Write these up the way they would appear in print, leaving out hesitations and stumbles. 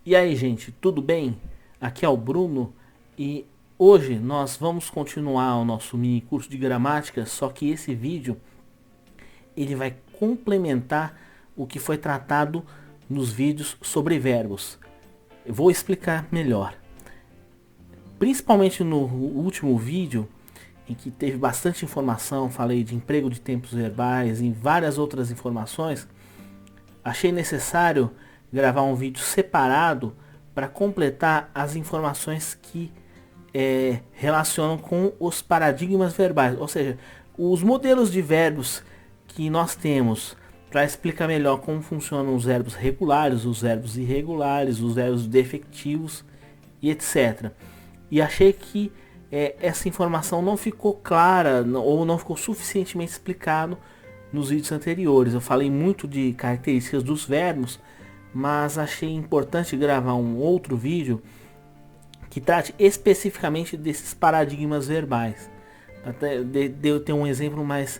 E aí, gente, tudo bem? Aqui é o Bruno e hoje nós vamos continuar o nosso mini curso de gramática, só que esse vídeo ele vai complementar o que foi tratado nos vídeos sobre verbos. Eu vou explicar melhor. Principalmente no último vídeo, em que teve bastante informação, falei de emprego de tempos verbais e várias outras informações, achei necessário gravar um vídeo separado para completar as informações que relacionam com os paradigmas verbais, ou seja, os modelos de verbos que nós temos para explicar melhor como funcionam os verbos regulares, os verbos irregulares, os verbos defectivos e etc. E achei que essa informação não ficou clara ou não ficou suficientemente explicado nos vídeos anteriores. Eu falei muito de características dos verbos, mas achei importante gravar um outro vídeo que trate especificamente desses paradigmas verbais. Até de eu ter um exemplo mais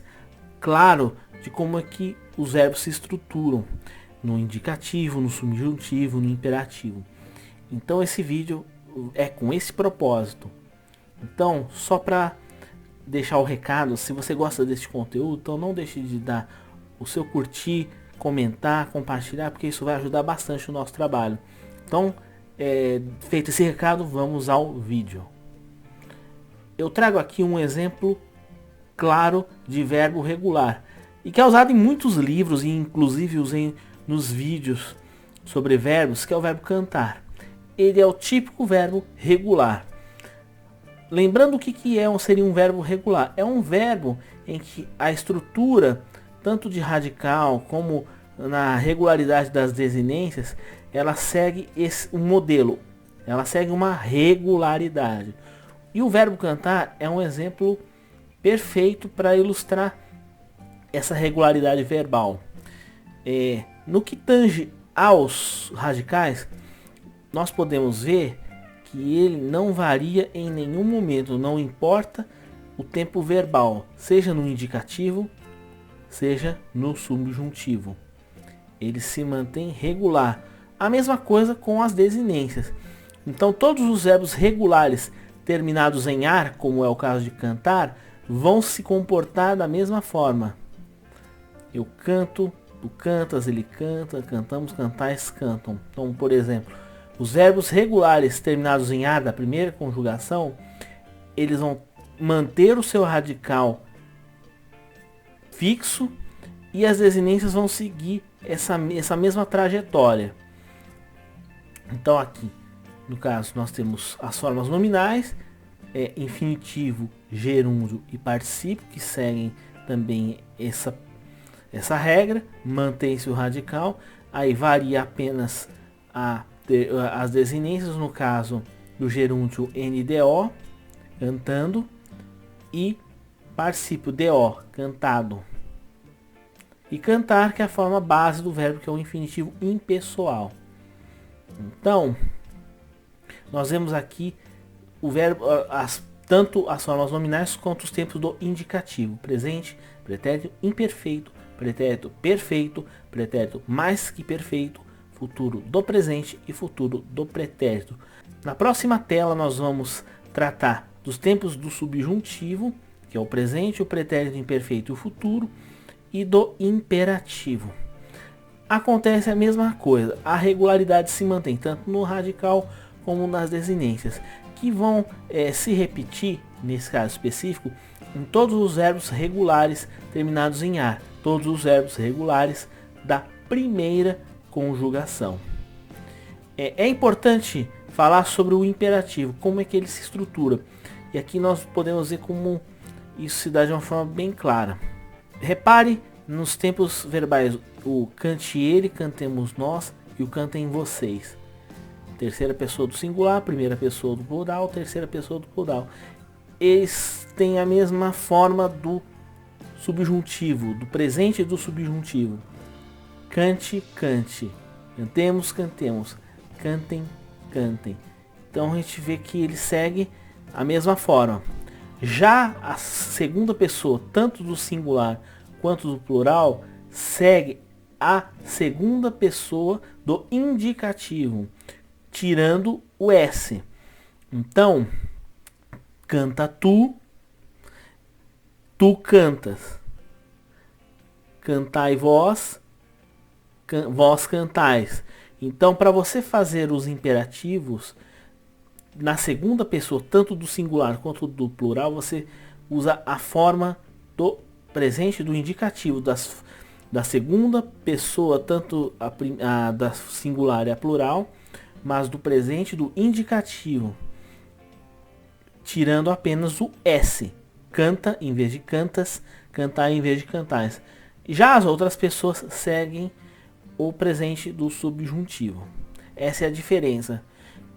claro de como é que os verbos se estruturam no indicativo, no subjuntivo, no imperativo. Então esse vídeo é com esse propósito. Então, só para deixar o recado, se você gosta desse conteúdo, então não deixe de dar o seu curtir, comentar, compartilhar, porque isso vai ajudar bastante o nosso trabalho. Então, feito esse recado, vamos ao vídeo. Eu trago aqui um exemplo claro de verbo regular e que é usado em muitos livros e inclusive usei nos vídeos sobre verbos, que é o verbo cantar. Ele é o típico verbo regular. Lembrando o que seria um verbo regular. É um verbo em que a estrutura, tanto de radical como na regularidade das desinências, ela segue um modelo. Ela segue uma regularidade. E o verbo cantar é um exemplo perfeito para ilustrar essa regularidade verbal. No que tange aos radicais, nós podemos ver que ele não varia em nenhum momento, não importa o tempo verbal, seja no indicativo, seja no subjuntivo. Ele se mantém regular. A mesma coisa com as desinências. Então todos os verbos regulares terminados em ar, como é o caso de cantar, vão se comportar da mesma forma. Eu canto, tu cantas, ele canta, cantamos, cantais, cantam. Então, por exemplo, os verbos regulares terminados em ar da primeira conjugação, eles vão manter o seu radical fixo e as desinências vão seguir essa mesma trajetória. Então aqui, no caso, nós temos as formas nominais, infinitivo, gerúndio e particípio, que seguem também essa regra, mantém-se o radical, aí varia apenas as desinências, no caso do gerúndio NDO, cantando, e particípio DO, cantado. E cantar, que é a forma base do verbo, que é o infinitivo impessoal. Então, nós vemos aqui o verbo, tanto as formas nominais quanto os tempos do indicativo: presente, pretérito imperfeito, pretérito perfeito, pretérito mais que perfeito, futuro do presente e futuro do pretérito. Na próxima tela nós vamos tratar dos tempos do subjuntivo, que é o presente, o pretérito imperfeito e o futuro, e do imperativo. Acontece a mesma coisa, a regularidade se mantém tanto no radical como nas desinências, que vão se repetir, nesse caso específico, em todos os verbos regulares terminados em ar, todos os verbos regulares da primeira conjugação. É importante falar sobre o imperativo, como é que ele se estrutura. E aqui nós podemos ver como isso se dá de uma forma bem clara. Repare nos tempos verbais, o cante ele, cantemos nós e o cantem vocês. Terceira pessoa do singular, primeira pessoa do plural, terceira pessoa do plural. Eles têm a mesma forma do subjuntivo, do presente e do subjuntivo. Cante, cante. Cantemos, cantemos. Cantem, cantem. Então a gente vê que ele segue a mesma forma. Já a segunda pessoa, tanto do singular quanto do plural, segue a segunda pessoa do indicativo. tirando o S. Então, canta tu, tu cantas. Cantai vós, vós cantais. Então, para você fazer os imperativos na segunda pessoa, tanto do singular quanto do plural, você usa a forma do presente do indicativo da segunda pessoa, tanto a da singular e a plural, mas do presente do indicativo, tirando apenas o S. Canta em vez de cantas, cantar em vez de cantais. Já as outras pessoas seguem o presente do subjuntivo. Essa é a diferença.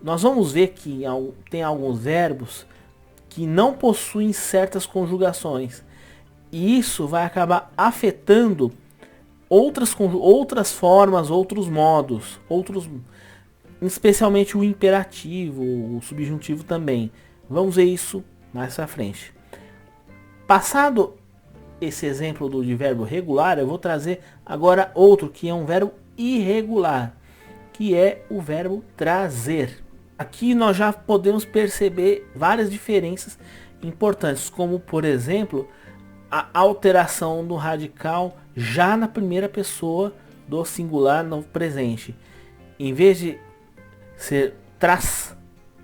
Nós vamos ver que tem alguns verbos que não possuem certas conjugações. E isso vai acabar afetando outras formas, outros modos, especialmente o imperativo, o subjuntivo também. Vamos ver isso mais pra frente. Passado esse exemplo de verbo regular, eu vou trazer agora outro que é um verbo irregular, que é o verbo trazer. Aqui nós já podemos perceber várias diferenças importantes, como por exemplo, a alteração do radical já na primeira pessoa do singular no presente. Em vez de ser traz,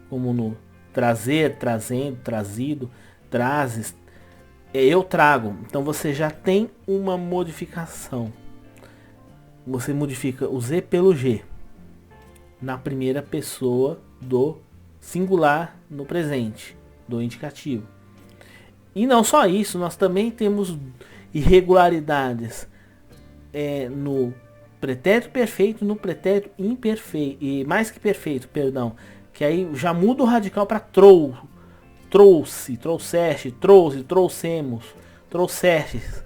como no trazer, trazendo, trazido, trazes, eu trago. Então você já tem uma modificação. Você modifica o Z pelo G na primeira pessoa do singular no presente, do indicativo. E não só isso, nós também temos irregularidades no pretérito perfeito, no pretérito imperfeito, e mais que perfeito, perdão, que aí já muda o radical para trouxe, trouxeste, trouxe, trouxemos, trouxestes,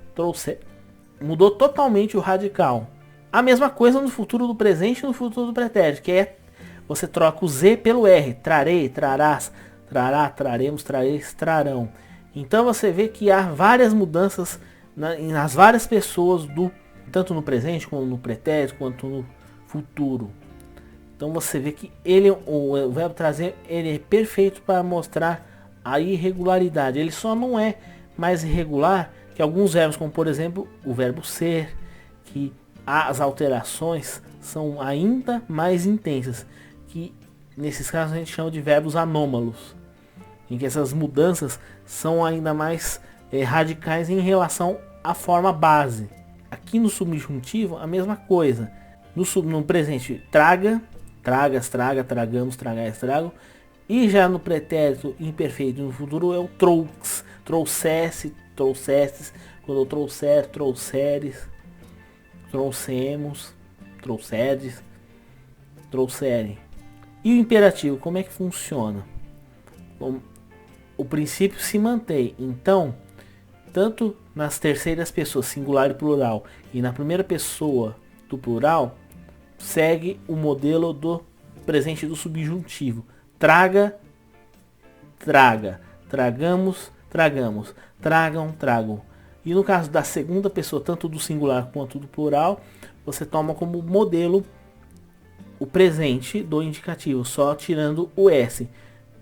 mudou totalmente o radical. A mesma coisa no futuro do presente e no futuro do pretérito, que é você troca o Z pelo R, trarei, trarás, trará, traremos, trareis, trarão. Então você vê que há várias mudanças nas várias pessoas, tanto no presente, como no pretérito, quanto no futuro. Então você vê que o verbo trazer, ele é perfeito para mostrar a irregularidade. Ele só não é mais irregular que alguns verbos, como por exemplo o verbo ser, que as alterações são ainda mais intensas, que nesses casos a gente chama de verbos anômalos, em que essas mudanças são ainda mais radicais em relação à forma base. Aqui no subjuntivo a mesma coisa. No presente, traga, tragas, traga, tragamos, tragais, tragam. E já no pretérito imperfeito no futuro é o trouxesse, trouxestes, quando eu trouxer, trouxeres, trouxemos, trouxedes, trouxerem. E o imperativo, como é que funciona? O princípio se mantém. Então, tanto nas terceiras pessoas, singular e plural, e na primeira pessoa do plural, segue o modelo do presente do subjuntivo. Traga, traga, tragamos, tragamos, tragam, tragam. E no caso da segunda pessoa, tanto do singular quanto do plural, você toma como modelo o presente do indicativo, só tirando o S.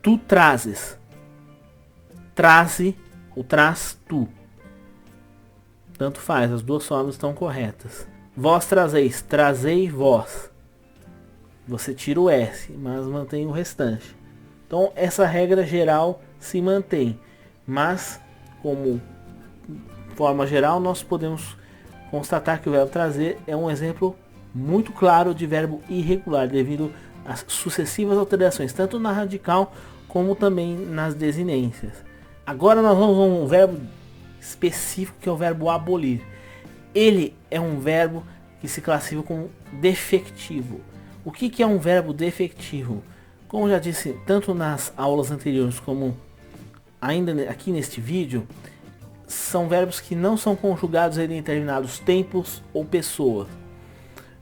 Tu trazes, traze, o traz tu. Tanto faz, as duas formas estão corretas. Vós trazeis, trazei vós. Você tira o S, mas mantém o restante. Então essa regra geral se mantém. Mas, como forma geral, nós podemos constatar que o verbo trazer é um exemplo muito claro de verbo irregular, devido às sucessivas alterações, tanto na radical como também nas desinências. Agora nós vamos a um verbo específico, que é o verbo abolir. Ele é um verbo que se classifica como defectivo. O que é um verbo defectivo? Como já disse, tanto nas aulas anteriores como ainda aqui neste vídeo, são verbos que não são conjugados em determinados tempos ou pessoas.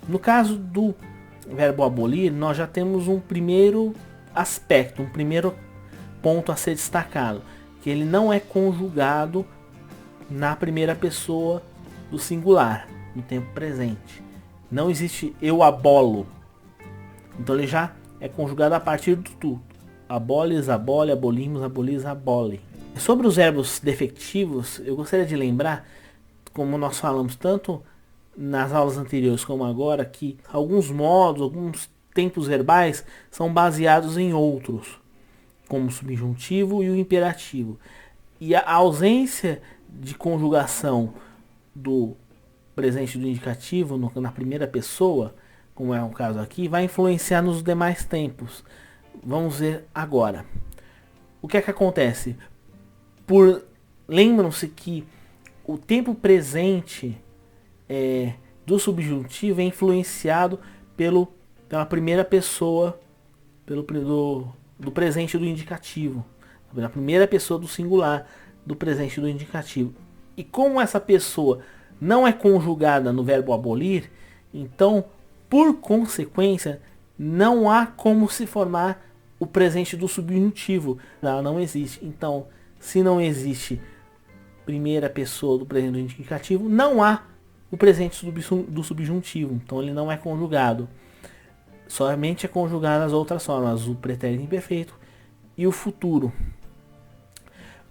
No caso do verbo abolir, nós já temos um primeiro aspecto, um primeiro ponto a ser destacado, que ele não é conjugado na primeira pessoa do singular, no tempo presente. Não existe eu abolo. Então ele já é conjugado a partir do tu. Aboles, abole, abolimos, abolis, abole. Sobre os verbos defectivos, eu gostaria de lembrar, como nós falamos tanto nas aulas anteriores como agora, que alguns modos, alguns tempos verbais são baseados em outros, como o subjuntivo e o imperativo. E a ausência de conjugação do presente do indicativo na primeira pessoa, como é o caso aqui, vai influenciar nos demais tempos. Vamos ver agora. O que é que acontece? Lembram-se que o tempo presente do subjuntivo é influenciado pela primeira pessoa do presente do indicativo, pela primeira pessoa do singular do presente do indicativo. E como essa pessoa não é conjugada no verbo abolir, então, por consequência, não há como se formar o presente do subjuntivo. Ela não existe. Então, se não existe primeira pessoa do presente do indicativo, não há o presente do subjuntivo. Então, ele não é conjugado. Somente é conjugado as outras formas, o pretérito imperfeito e o futuro.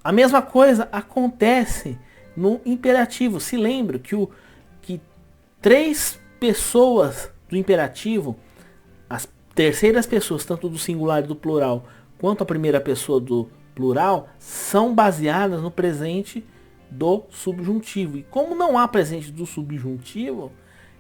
A mesma coisa acontece no imperativo. Se lembra que três pessoas do imperativo, as terceiras pessoas, tanto do singular e do plural, quanto a primeira pessoa do plural, são baseadas no presente do subjuntivo. E como não há presente do subjuntivo,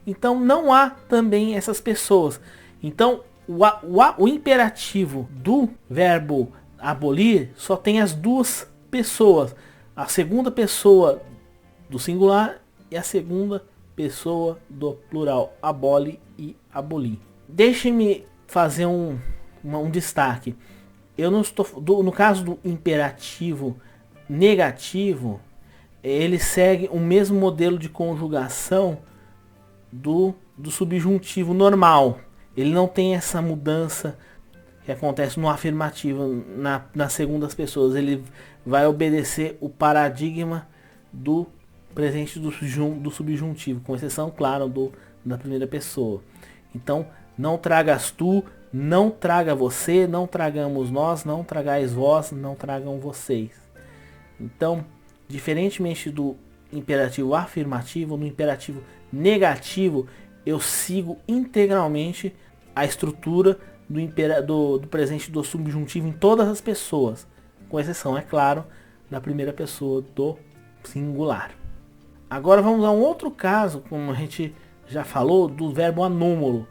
então não há também essas pessoas. Então o imperativo do verbo abolir só tem as duas pessoas. A segunda pessoa do singular e a segunda pessoa do plural. Abole e abolir. Deixem-me fazer um destaque. Eu não estou no caso do imperativo negativo, ele segue o mesmo modelo de conjugação do subjuntivo normal. Ele não tem essa mudança que acontece no afirmativo nas segundas pessoas. Ele vai obedecer o paradigma do presente do subjuntivo, com exceção, claro, da primeira pessoa. Então, não tragas tu, não traga você, não tragamos nós, não tragais vós, não tragam vocês. Então, diferentemente do imperativo afirmativo, no imperativo negativo, eu sigo integralmente a estrutura do presente do subjuntivo em todas as pessoas, com exceção, é claro, da primeira pessoa do singular. Agora vamos a um outro caso, como a gente já falou, do verbo anômalo.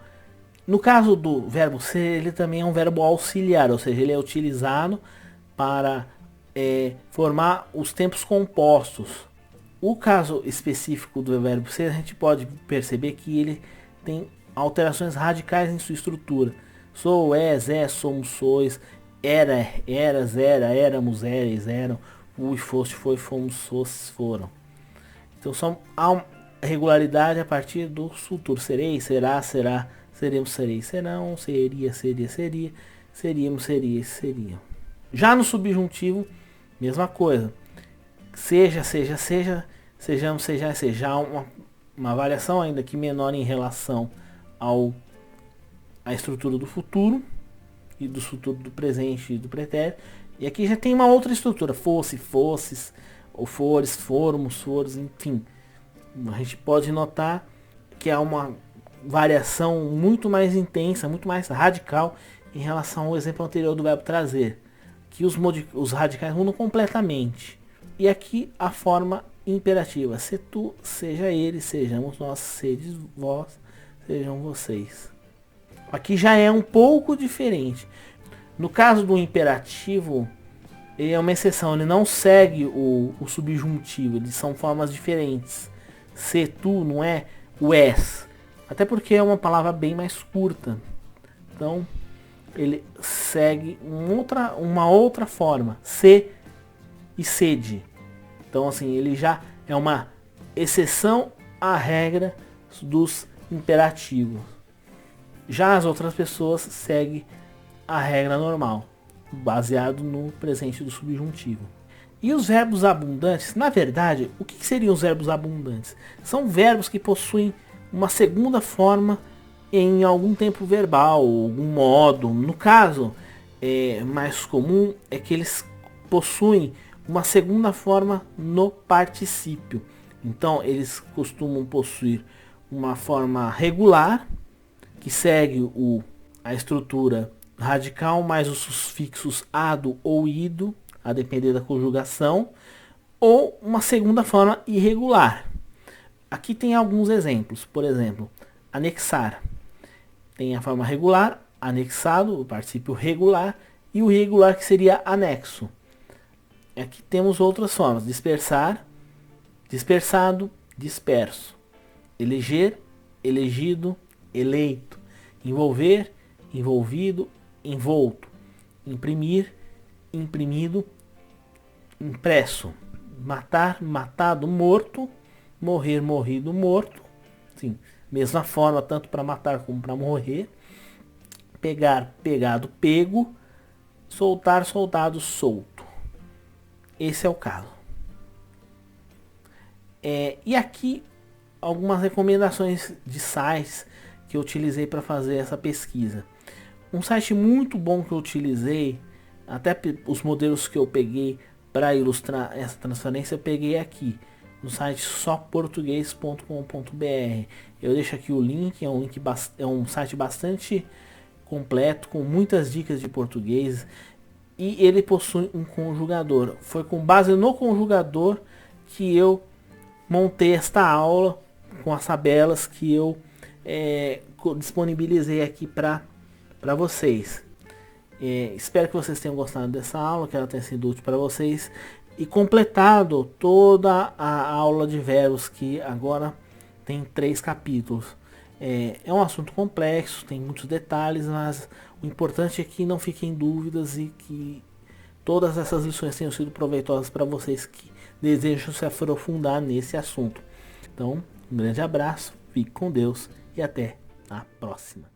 No caso do verbo ser, ele também é um verbo auxiliar, ou seja, ele é utilizado para formar os tempos compostos. O caso específico do verbo ser, a gente pode perceber que ele tem alterações radicais em sua estrutura. Sou, és, é, somos, sois, era, eras, era, éramos, éreis, eram, fui, foste, foi, fomos, fostes, foram. Então há uma regularidade a partir do futuro. Serei, será, será, seremos, serei, serão, seria, seria, seria, seríamos, seria, seriam. Já no subjuntivo, mesma coisa. Seja, seja, seja, sejamos, seja, seja. Há uma variação ainda que menor em relação à estrutura do futuro e do futuro do presente e do pretérito. E aqui já tem uma outra estrutura. Fosse, fosses, ou fores, formos, foros, enfim. A gente pode notar que há uma variação muito mais intensa, muito mais radical em relação ao exemplo anterior do verbo trazer. Que os radicais mudam completamente. E aqui a forma imperativa. Se tu, seja ele, sejamos nós, sedes vós, sejam vocês. Aqui já é um pouco diferente. No caso do imperativo, ele é uma exceção, ele não segue o subjuntivo, eles são formas diferentes. Se tu não é o és, até porque é uma palavra bem mais curta. Então ele segue uma outra forma, se e sede. Então assim, ele já é uma exceção à regra dos imperativos. Já as outras pessoas seguem a regra normal, baseado no presente do subjuntivo. E os verbos abundantes, na verdade, o que seriam os verbos abundantes? São verbos que possuem uma segunda forma em algum tempo verbal, algum modo. No caso, mais comum é que eles possuem uma segunda forma no particípio. Então, eles costumam possuir uma forma regular, que segue a estrutura radical mais os sufixos ado ou ido, a depender da conjugação, ou uma segunda forma irregular. Aqui tem alguns exemplos. Por exemplo, anexar. Tem a forma regular, anexado, o particípio regular, e o irregular, que seria anexo. Aqui temos outras formas: dispersar, dispersado, disperso, eleger, elegido, eleito, envolver, envolvido, envolto, imprimir, imprimido, impresso, matar, matado, morto, morrer, morrido, morto. Sim, mesma forma, tanto para matar como para morrer. Pegar, pegado, pego. Soltar, soldado, solto. Esse é o caso. E aqui algumas recomendações de sites que eu utilizei para fazer essa pesquisa. Um site muito bom que eu utilizei, até os modelos que eu peguei para ilustrar essa transferência, eu peguei aqui no site soportuguês.com.br. Eu deixo aqui o link, é um site bastante completo, com muitas dicas de português, e ele possui um conjugador. Foi com base no conjugador que eu montei esta aula, com as tabelas que eu disponibilizei aqui para vocês. Espero que vocês tenham gostado dessa aula, que ela tenha sido útil para vocês e completado toda a aula de verbos, que agora tem 3 capítulos. É um assunto complexo, tem muitos detalhes, mas o importante é que não fiquem dúvidas e que todas essas lições tenham sido proveitosas para vocês que desejam se aprofundar nesse assunto. Então, um grande abraço, fique com Deus e até a próxima.